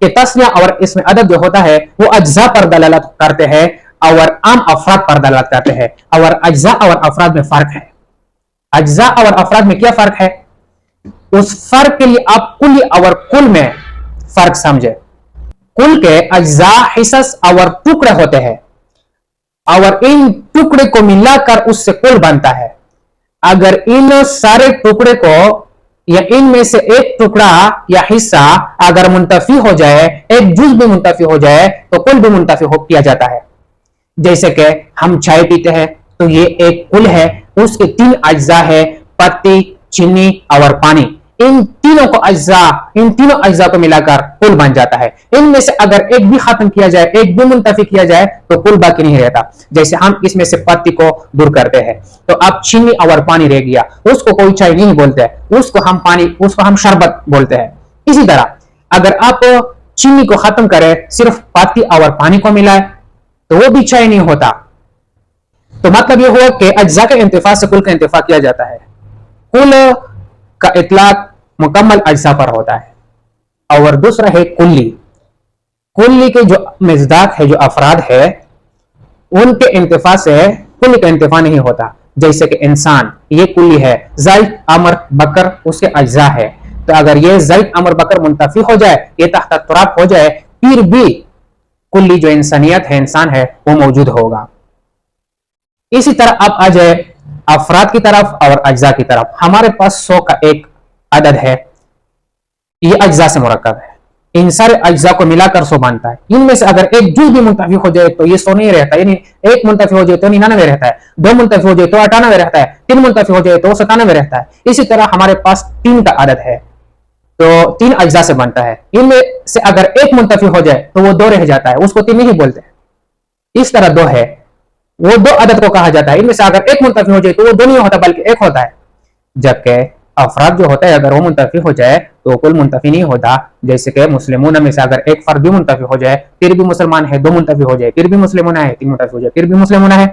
کہ तस्निया और इसमें अदद जो होता है वो अज्जा पर दलालत करते हैं और आम अफराद पर दलालत करते हैं। और अज्जा और अफराद में फर्क है। अज्जा और अफराद में क्या फर्क है, उस फर्क के लिए आप कुल और कुल में फर्क समझे। कुल के अज्जा हिस्स और टुकड़े होते हैं और इन टुकड़े को मिलाकर उससे कुल बनता है। अगर इन सारे टुकड़े को या इनमें से एक टुकड़ा या हिस्सा अगर मुंतफी हो जाए, एक जुज भी मुंतफी हो जाए तो कुल भी मुंतफी हो किया जाता है। जैसे कि हम चाय पीते हैं तो ये एक कुल है, उसके 3 अज्जा है, पत्ती, चीनी और पानी। इन तीनों अज्जा को मिलाकर कुल बन जाता है। इनमें से अगर एक भी खत्म किया जाए, एक भी मुंतफी किया जाए तो कुल बाकी नहीं रहता। जैसे हम इसमें से पत्ती को दूर करते हैं तो अब चीनी और पानी रह गया, उसको कोई चाय नहीं बोलते, उसको हम शरबत बोलते हैं। इसी तरह अगर आप चीनी को खत्म करें, सिर्फ पत्ती और पानी को मिलाए तो वो भी चाय नहीं होता। तो मतलब ये हुआ कि अज्जा के इंतिफा से कुल का इंतिफा किया जाता है। कुल का इतलाक मुकम्मल अज्जा पर होता है। और दूसरा है कुल्ली। कुल्ली के जो मजदाक है, जो अफराद है, उनके इंतिफा से कुल्ली का इंतिफा नहीं होता। जैसे कि इंसान, ये कुल्ली है, ज़ैद, अमर, बकर उसके अज्जा है। तो अगर ये ज़ैद, अमर, बकर मुंतफी हो जाए, ये तहत तुराब हो जाए, फिर भी कुल्ली जो इंसानियत है, इंसान है, वो मौजूद होगा। इसी तरह आप आ जाए अफराद की तरफ और अज्जा की तरफ। हमारे पास 100 का एक अदद है, ये अज्जा से मुरक्कब है। इन सारे अज्जा को मिलाकर 100 बनता है। इनमें से अगर एक जुज भी मुंतफी हो जाए तो ये 100 नहीं रहता, यानी एक मुंतफी हो जाए तो 99 रहता है, 2 मुंतफी हो जाए तो 98 रहता है, 3 मुंतफी हो जाए तो 97 रहता है। इसी तरह हमारे पास 3 का अदद है, तो 3 अज्जा से बनता है। इनमें से अगर एक मुंतफी हो जाए तो वो 2 रह जाता है, उसको 3 नहीं बोलते। इस तरह 2 है, वो 2 अदद को कहा जाता है। इनमें से अगर एक मुंतफी हो जाए तो वो 2 नहीं होता बल्कि 1 होता है। जबकि अफराद जो होता है अगर वो मुंतफी हो जाए तो कुल मुंतफी नहीं होता। जैसे कि मुस्लिमों में से अगर एक फर्द भी मुंतफी हो जाए फिर भी मुसलमान है, 2 मुंतफी हो जाए फिर भी मुस्लिमों है, 3 मुंतफी हो जाए फिर भी मुस्लिमों है।